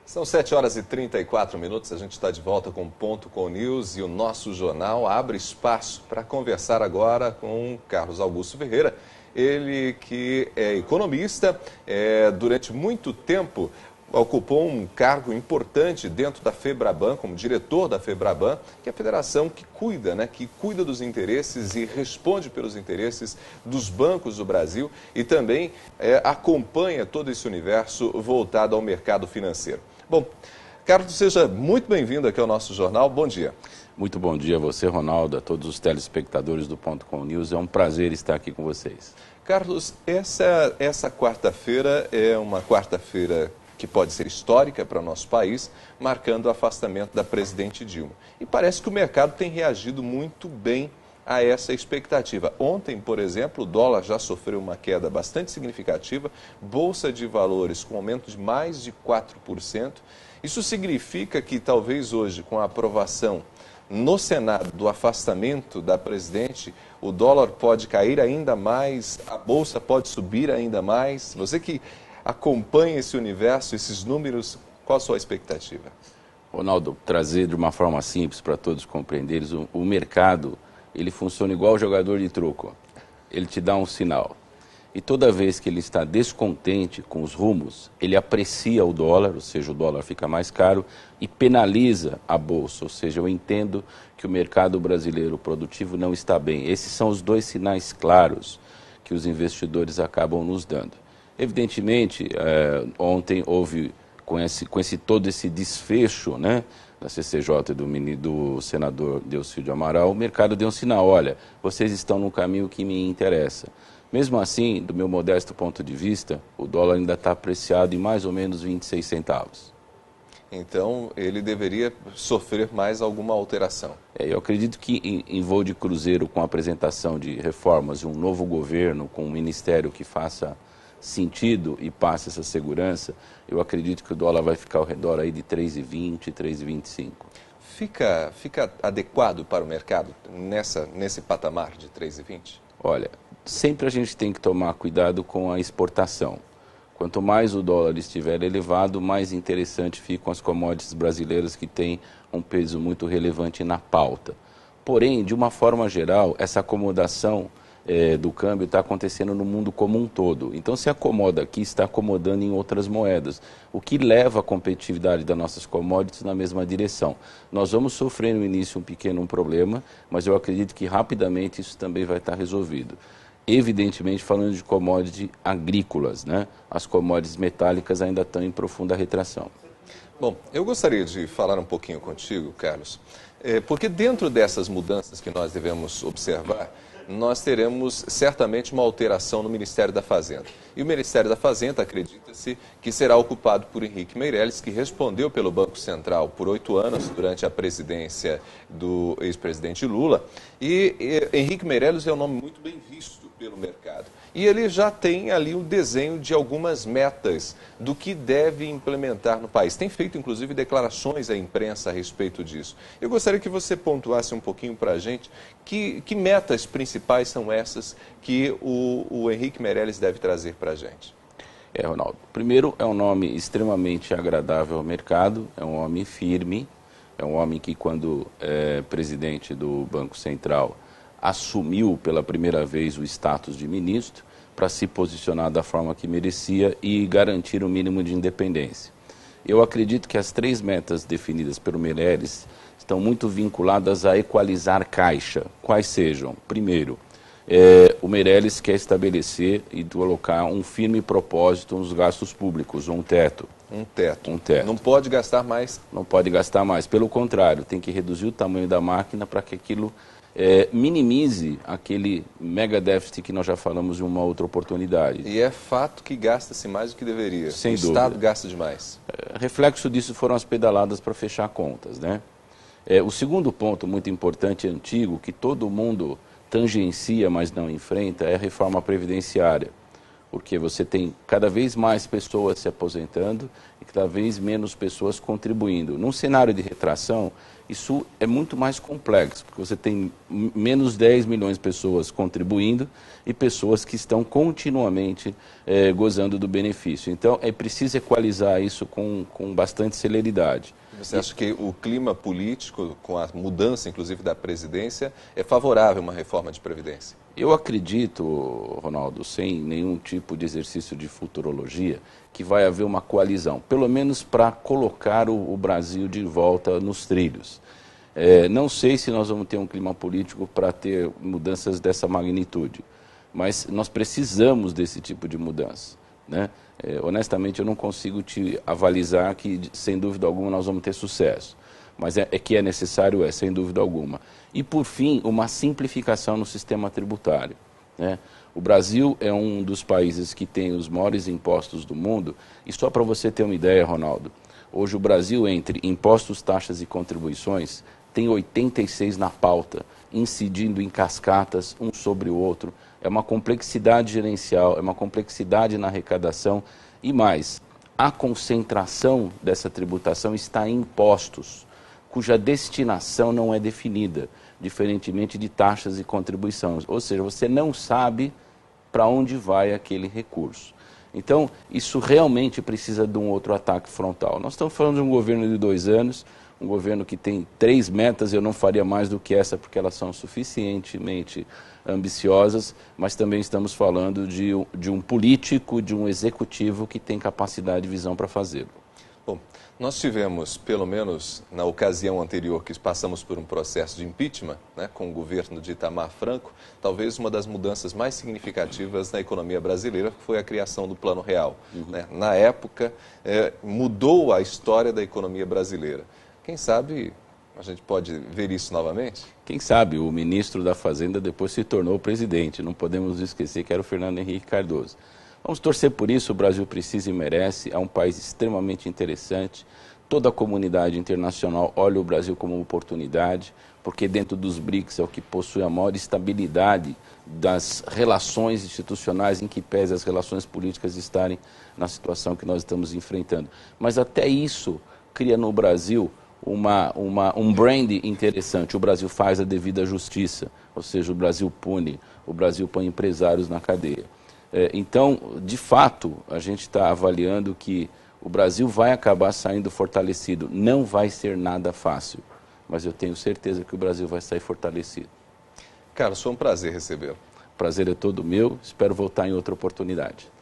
São 7h34, a gente está de volta com o Ponto com News e o nosso jornal abre espaço para conversar agora com Carlos Augusto Ferreira. Ele que é economista, durante muito tempo ocupou um cargo importante dentro da FEBRABAN, como diretor da FEBRABAN, que é a federação que cuida dos interesses e responde pelos interesses dos bancos do Brasil e também acompanha todo esse universo voltado ao mercado financeiro. Bom, Carlos, seja muito bem-vindo aqui ao nosso jornal. Bom dia. Muito bom dia a você, Ronaldo, a todos os telespectadores do Ponto com News. É um prazer estar aqui com vocês. Carlos, essa quarta-feira é uma quarta-feira que pode ser histórica para o nosso país, marcando o afastamento da presidente Dilma. E parece que o mercado tem reagido muito bem a essa expectativa. Ontem, por exemplo, o dólar já sofreu uma queda bastante significativa, Bolsa de Valores com aumento de mais de 4%. Isso significa que talvez hoje, com a aprovação no Senado do afastamento da presidente, o dólar pode cair ainda mais, a Bolsa pode subir ainda mais. Você que acompanha esse universo, esses números, qual a sua expectativa? Ronaldo, trazer de uma forma simples para todos compreenderem, o mercado, ele funciona igual o jogador de truco. Ele te dá um sinal. E toda vez que ele está descontente com os rumos, ele aprecia o dólar, ou seja, o dólar fica mais caro, e penaliza a Bolsa, ou seja, eu entendo que o mercado brasileiro produtivo não está bem. Esses são os dois sinais claros que os investidores acabam nos dando. Evidentemente, ontem houve, com todo esse desfecho, né, da CCJ e do senador Delcídio Amaral, o mercado deu um sinal: olha, vocês estão no caminho que me interessa. Mesmo assim, do meu modesto ponto de vista, o dólar ainda está apreciado em mais ou menos 26 centavos. Então, ele deveria sofrer mais alguma alteração. Eu acredito que em voo de cruzeiro, com a apresentação de reformas de um novo governo, com um ministério que faça sentido e passe essa segurança, eu acredito que o dólar vai ficar ao redor aí de 3,20, 3,25. Fica adequado para o mercado nesse patamar de 3,20? Olha, sempre a gente tem que tomar cuidado com a exportação. Quanto mais o dólar estiver elevado, mais interessante ficam as commodities brasileiras que têm um peso muito relevante na pauta. Porém, de uma forma geral, essa acomodação do câmbio está acontecendo no mundo como um todo. Então, se acomoda aqui, está acomodando em outras moedas, o que leva a competitividade das nossas commodities na mesma direção. Nós vamos sofrer no início um pequeno problema, mas eu acredito que rapidamente isso também vai estar resolvido. Evidentemente, falando de commodities agrícolas, né? As commodities metálicas ainda estão em profunda retração. Bom, eu gostaria de falar um pouquinho contigo, Carlos, porque dentro dessas mudanças que nós devemos observar, nós teremos certamente uma alteração no Ministério da Fazenda. E o Ministério da Fazenda, acredita-se, que será ocupado por Henrique Meirelles, que respondeu pelo Banco Central por 8 anos durante a presidência do ex-presidente Lula. E Henrique Meirelles é um nome muito bem visto pelo mercado. E ele já tem ali o desenho de algumas metas do que deve implementar no país. Tem feito, inclusive, declarações à imprensa a respeito disso. Eu gostaria que você pontuasse um pouquinho para a gente que metas principais são essas que o Henrique Meirelles deve trazer para a gente. Ronaldo, primeiro, é um nome extremamente agradável ao mercado, é um homem firme, é um homem que, quando é presidente do Banco Central, assumiu pela primeira vez o status de ministro para se posicionar da forma que merecia e garantir o mínimo de independência. Eu acredito que as 3 metas definidas pelo Meirelles estão muito vinculadas a equalizar caixa. Quais sejam? Primeiro, o Meirelles quer estabelecer e colocar um firme propósito nos gastos públicos, um teto. Um teto. Não pode gastar mais? Não pode gastar mais. Pelo contrário, tem que reduzir o tamanho da máquina para que aquilo minimize aquele mega déficit que nós já falamos em uma outra oportunidade. E é fato que gasta-se mais do que deveria. Sem dúvida. O Estado gasta demais. Reflexo disso foram as pedaladas para fechar contas, né? O segundo ponto muito importante e antigo, que todo mundo tangencia, mas não enfrenta, é a reforma previdenciária. porque você tem cada vez mais pessoas se aposentando e cada vez menos pessoas contribuindo. Num cenário de retração, isso é muito mais complexo, porque você tem menos 10 milhões de pessoas contribuindo e pessoas que estão continuamente gozando do benefício. Então, é preciso equalizar isso com bastante celeridade. Você acha que o clima político, com a mudança, inclusive, da presidência, é favorável a uma reforma de Previdência? Eu acredito, Ronaldo, sem nenhum tipo de exercício de futurologia, que vai haver uma coalizão, pelo menos para colocar o Brasil de volta nos trilhos. Não sei se nós vamos ter um clima político para ter mudanças dessa magnitude, mas nós precisamos desse tipo de mudança, né? Honestamente, eu não consigo te avalizar que, sem dúvida alguma, nós vamos ter sucesso. Mas que é necessário, sem dúvida alguma. E, por fim, uma simplificação no sistema tributário, né? O Brasil é um dos países que tem os maiores impostos do mundo. E só para você ter uma ideia, Ronaldo, hoje o Brasil, entre impostos, taxas e contribuições, tem 86 na pauta, incidindo em cascatas, um sobre o outro. É uma complexidade gerencial, é uma complexidade na arrecadação e mais, a concentração dessa tributação está em impostos, cuja destinação não é definida, diferentemente de taxas e contribuições. Ou seja, você não sabe para onde vai aquele recurso. Então, isso realmente precisa de um outro ataque frontal. Nós estamos falando de um governo de 2 anos, um governo que tem 3 metas, eu não faria mais do que essa, porque elas são suficientemente ambiciosas, mas também estamos falando de um político, de um executivo que tem capacidade e visão para fazê-lo. Bom, nós tivemos, pelo menos na ocasião anterior, que passamos por um processo de impeachment, né, com o governo de Itamar Franco, talvez uma das mudanças mais significativas na economia brasileira foi a criação do Plano Real. Né? Na época, mudou a história da economia brasileira. Quem sabe a gente pode ver isso novamente? Quem sabe o ministro da Fazenda depois se tornou presidente. Não podemos esquecer que era o Fernando Henrique Cardoso. Vamos torcer por isso, o Brasil precisa e merece. É um país extremamente interessante. Toda a comunidade internacional olha o Brasil como uma oportunidade, porque dentro dos BRICS é o que possui a maior estabilidade das relações institucionais, em que pese as relações políticas estarem na situação que nós estamos enfrentando. Mas até isso cria no Brasil um brand interessante. O Brasil faz a devida justiça, ou seja, o Brasil pune, o Brasil põe empresários na cadeia. Então, de fato, a gente está avaliando que o Brasil vai acabar saindo fortalecido. Não vai ser nada fácil, mas eu tenho certeza que o Brasil vai sair fortalecido. Carlos, foi um prazer recebê-lo. O prazer é todo meu, espero voltar em outra oportunidade.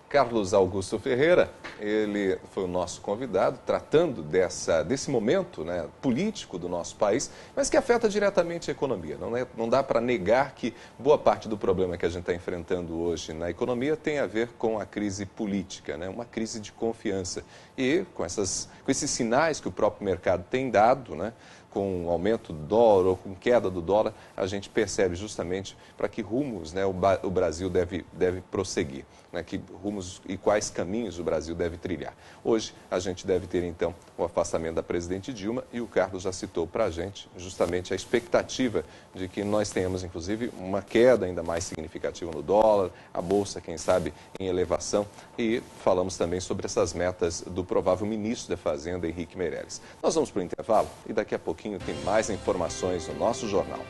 Carlos Augusto Ferreira, ele foi o nosso convidado, tratando desse momento, né, político do nosso país, mas que afeta diretamente a economia. Não dá para negar que boa parte do problema que a gente está enfrentando hoje na economia tem a ver com a crise política, né, uma crise de confiança. E com esses sinais que o próprio mercado tem dado, né, com o aumento do dólar ou com queda do dólar, a gente percebe justamente para que rumos, né, o Brasil deve prosseguir, né, que rumos e quais caminhos o Brasil deve trilhar. Hoje a gente deve ter então o afastamento da presidente Dilma e o Carlos já citou para a gente justamente a expectativa de que nós tenhamos inclusive uma queda ainda mais significativa no dólar, a Bolsa quem sabe em elevação e falamos também sobre essas metas do provável ministro da Fazenda, Henrique Meirelles. Nós vamos para o intervalo e daqui a pouquinho tem mais informações no nosso jornal.